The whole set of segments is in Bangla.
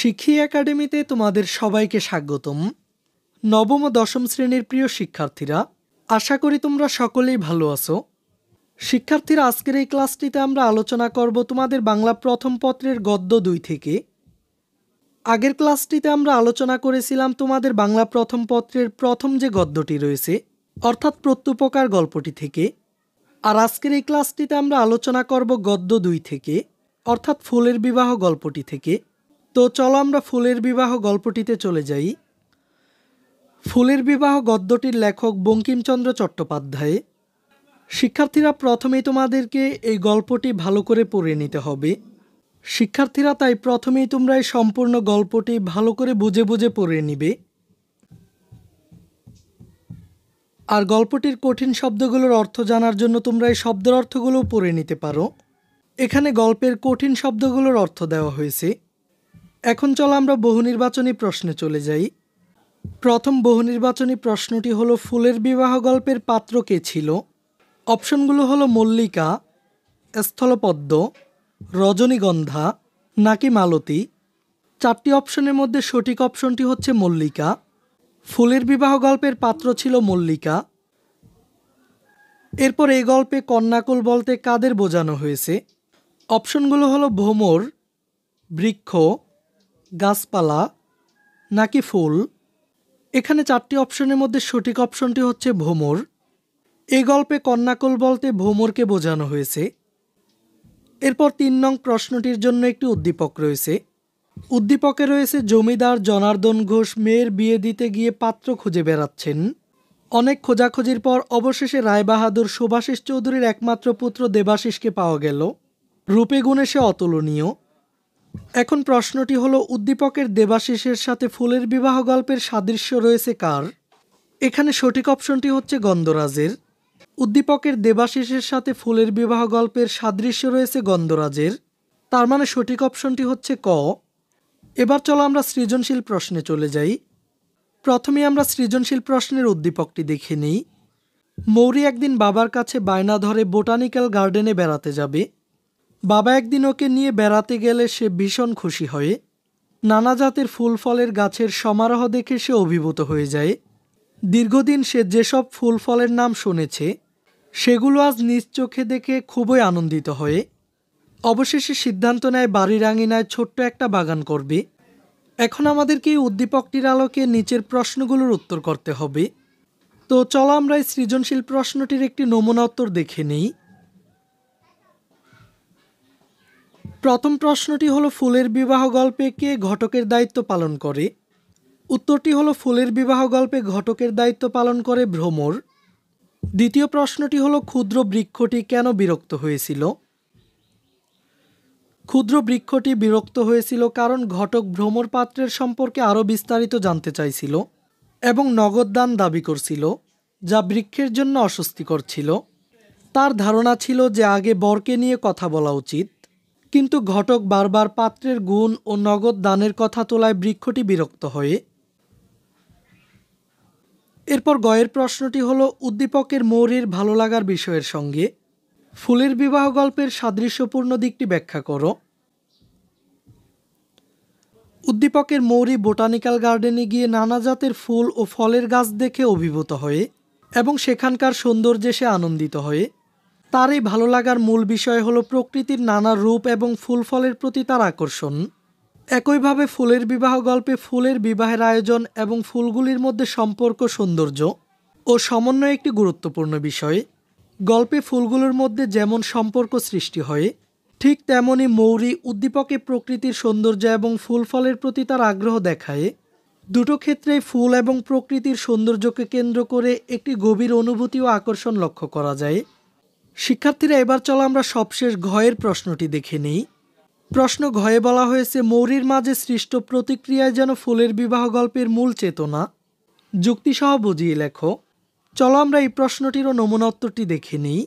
শিক্ষি একাডেমিতে তোমাদের সবাইকে স্বাগতম। নবম ও দশম শ্রেণীর প্রিয় শিক্ষার্থীরা, আশা করি তোমরা সকলেই ভালো আছো। শিক্ষার্থীরা, আজকের এই ক্লাসটিতে আমরা আলোচনা করব তোমাদের বাংলা প্রথম পত্রের গদ্য 2 থেকে। আগের ক্লাসটিতে আমরা আলোচনা করেছিলাম তোমাদের বাংলা প্রথম পত্রের প্রথম যে গদ্যটি রয়েছে, অর্থাৎ প্রত্যুপকার গল্পটি থেকে। আর আজকের এই ক্লাসটিতে আমরা আলোচনা করব গদ্য 2 থেকে, অর্থাৎ ফুলের বিবাহ গল্পটি থেকে। তো চলো আমরা ফুলের বিবাহ গল্পটিতে চলে যাই। ফুলের বিবাহ গদ্যটির লেখক বঙ্কিমচন্দ্র চট্টোপাধ্যায়। শিক্ষার্থীরা, প্রথমেই তোমাদেরকে এই গল্পটি ভালো করে পড়ে নিতে হবে। শিক্ষার্থীরা, তাই প্রথমেই তোমরা এই সম্পূর্ণ গল্পটি ভালো করে বুঝে বুঝে পড়ে নিবে। আর গল্পটির কঠিন শব্দগুলোর অর্থ জানার জন্য তোমরা এই শব্দের অর্থগুলোও পড়ে নিতে পারো। এখানে গল্পের কঠিন শব্দগুলোর অর্থ দেওয়া হয়েছে। এখন চলো আমরা বহুনির্বাচনী প্রশ্নে চলে যাই। প্রথম বহুনির্বাচনী প্রশ্নটি হলো, ফুলের বিবাহ গল্পের পাত্র কে ছিল? অপশনগুলো হলো মল্লিকা, স্থলপদ্ম, রজনীগন্ধা নাকি মালতী। 4টি অপশনের মধ্যে সঠিক অপশনটি হচ্ছে মল্লিকা। ফুলের বিবাহ গল্পের পাত্র ছিল মল্লিকা। এরপর এই গল্পে কন্যাকুল বলতে কাদের বোঝানো হয়েছে? অপশনগুলো হলো ভ্রমর, বৃক্ষ, গাছপালা নাকি ফুল। এখানে 4টি অপশনের মধ্যে সঠিক অপশনটি হচ্ছে ভ্রমর। এই গল্পে কন্যাকুল বলতে ভ্রমরকে বোঝানো হয়েছে। এরপর 3 নং প্রশ্নটির জন্য একটি উদ্দীপক রয়েছে। উদ্দীপকে রয়েছে, জমিদার জনার্দন ঘোষ মেয়ের বিয়ে দিতে গিয়ে পাত্র খুঁজে বেড়াচ্ছেন। অনেক খোঁজাখুঁজির পর অবশেষে রায়বাহাদুর শুভাশিস চৌধুরীর একমাত্র পুত্র দেবাশিসকে পাওয়া গেল। রূপে গুণে সে অতুলনীয়। এখন প্রশ্নটি হলো, উদ্দীপকের দেবাশিসের সাথে ফুলের বিবাহ গল্পের সাদৃশ্য রয়েছে কার? এখানে সঠিক অপশনটি হচ্ছে গন্ধরাজের। উদ্দীপকের দেবাশিসের সাথে ফুলের বিবাহ গল্পের সাদৃশ্য রয়েছে গন্ধরাজের। তার মানে সঠিক অপশনটি হচ্ছে ক। এবার চলো আমরা সৃজনশীল প্রশ্নে চলে যাই। প্রথমে আমরা সৃজনশীল প্রশ্নের উদ্দীপকটি দেখে নিই। মৌরি একদিন বাবার কাছে বায়না ধরে বোটানিক্যাল গার্ডেনে বেড়াতে যাবে। বাবা একদিন ওকে নিয়ে বেড়াতে গেলে সে ভীষণ খুশি হয়। নানা জাতের ফুল ফলের গাছের সমারোহ দেখে সে অভিভূত হয়ে যায়। দীর্ঘদিন সে যেসব ফুল ফলের নাম শুনেছে সেগুলো আজ নিজ চোখে দেখে খুবই আনন্দিত হয়। অবশেষে সিদ্ধান্ত নেয় বাড়ির আঙিনায় ছোট্ট একটা বাগান করবে। এখন আমাদেরকে এই উদ্দীপকটির আলোকে নিচের প্রশ্নগুলোর উত্তর করতে হবে। তো চলো আমরা এই সৃজনশীল প্রশ্নটির একটি নমুনা উত্তর দেখে নিই। প্রথম প্রশ্নটি হলো, ফুলের বিবাহ গল্পে কে ঘটকের দায়িত্ব পালন করে? উত্তরটি হলো, ফুলের বিবাহ গল্পে ঘটকের দায়িত্ব পালন করে ভ্রমর। দ্বিতীয় প্রশ্নটি হলো, ক্ষুদ্র বৃক্ষটি কেন বিরক্ত হয়েছিল? ক্ষুদ্র বৃক্ষটি বিরক্ত হয়েছিল কারণ ঘটক ভ্রমর পাত্রের সম্পর্কে আরও বিস্তারিত জানতে চাইছিল এবং নগদ দান দাবি করছিল, যা বৃক্ষের জন্য অস্বস্তিকর ছিল। তার ধারণা ছিল যে আগে বরকে নিয়ে কথা বলা উচিত, কিন্তু ঘটক বারবার পাত্রের গুণ ও নগদ দানের কথা তোলায় বৃক্ষটি বিরক্ত হয়ে। এরপর গয়ের প্রশ্নটি হলো, উদ্দীপকের মৌরির ভালো লাগার বিষয়ের সঙ্গে ফুলের বিবাহ গল্পের সাদৃশ্যপূর্ণ দিকটি ব্যাখ্যা করো। উদ্দীপকের মৌরি বোটানিক্যাল গার্ডেনে গিয়ে নানা জাতের ফুল ও ফলের গাছ দেখে অভিভূত হয়ে এবং সেখানকার সৌন্দর্যে সে আনন্দিত হয়ে। তার এই ভালো লাগার মূল বিষয় হলো প্রকৃতির নানা রূপ এবং ফুল ফলের প্রতি তার আকর্ষণ। একইভাবে ফুলের বিবাহ গল্পে ফুলের বিবাহের আয়োজন এবং ফুলগুলির মধ্যে সম্পর্ক, সৌন্দর্য ও সমন্বয় একটি গুরুত্বপূর্ণ বিষয়। গল্পে ফুলগুলোর মধ্যে যেমন সম্পর্ক সৃষ্টি হয়, ঠিক তেমনি মৌরি উদ্দীপকে প্রকৃতির সৌন্দর্য এবং ফুল ফলের প্রতি তার আগ্রহ দেখায়। দুটো ক্ষেত্রেই ফুল এবং প্রকৃতির সৌন্দর্যকে কেন্দ্র করে একটি গভীর অনুভূতি ও আকর্ষণ লক্ষ্য করা যায়। শিক্ষার্থীরা, এবার চলো আমরা সবশেষ ঘয়ের প্রশ্নটি দেখে নিই। প্রশ্ন ঘয়ে বলা হয়েছে, মৌরির মাঝে সৃষ্ট প্রতিক্রিয়ায় যেন ফুলের বিবাহ গল্পের মূল চেতনা। যুক্তিসহ বুঝিয়ে লেখো। চলো আমরা এই প্রশ্নটিরও নমুনা উত্তরটি দেখে নিই।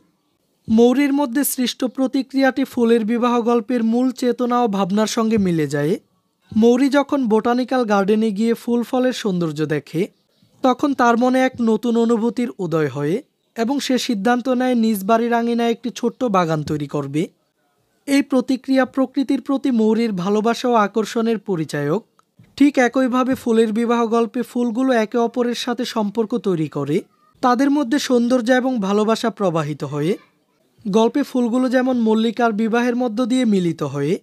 মৌরির মধ্যে সৃষ্ট প্রতিক্রিয়াটি ফুলের বিবাহ গল্পের মূল চেতনা ও ভাবনার সঙ্গে মিলে যায়। মৌরি যখন বোটানিক্যাল গার্ডেনে গিয়ে ফুল ফলের সৌন্দর্য দেখে, তখন তার মনে এক নতুন অনুভূতির উদয় হয় এবং সে সিদ্ধান্ত নেয় নিজ বাড়ির আঙিনায় একটি ছোট্ট বাগান তৈরি করবে। এই প্রতিক্রিয়া প্রকৃতির প্রতি মৌরির ভালোবাসা ও আকর্ষণের পরিচায়ক। ঠিক একইভাবে ফুলের বিবাহ গল্পে ফুলগুলো একে অপরের সাথে সম্পর্ক তৈরি করে, তাদের মধ্যে সৌন্দর্য এবং ভালোবাসা প্রবাহিত হয়ে। গল্পে ফুলগুলো যেমন মল্লিকার বিবাহের মধ্য দিয়ে মিলিত হয়ে,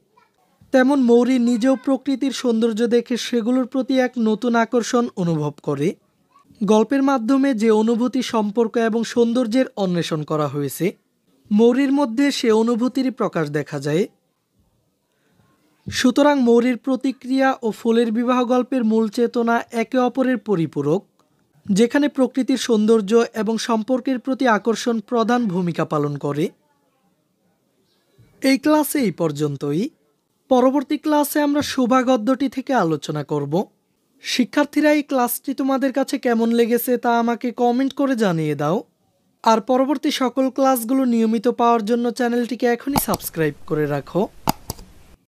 তেমন মৌরি নিজেও প্রকৃতির সৌন্দর্য দেখে সেগুলোর প্রতি এক নতুন আকর্ষণ অনুভব করে। গল্পের মাধ্যমে যে অনুভূতি, সম্পর্ক এবং সৌন্দর্যের অন্বেষণ করা হয়েছে, মৌরির মধ্যে সে অনুভূতিরই প্রকাশ দেখা যায়। সুতরাং মৌরির প্রতিক্রিয়া ও ফুলের বিবাহ গল্পের মূল চেতনা একে অপরের পরিপূরক, যেখানে প্রকৃতির সৌন্দর্য এবং সম্পর্কের প্রতি আকর্ষণ প্রধান ভূমিকা পালন করে। এই ক্লাসে এই পর্যন্তই। পরবর্তী ক্লাসে আমরা শোভা গদ্যটি থেকে আলোচনা করব। শিক্ষার্থীরা, এই ক্লাসটি তোমাদের কাছে কেমন লেগেছে তা আমাকে কমেন্ট করে জানিয়ে দাও। আর পরবর্তী সকল ক্লাসগুলো নিয়মিত পাওয়ার জন্য চ্যানেলটিকে এখনই সাবস্ক্রাইব করে রাখো।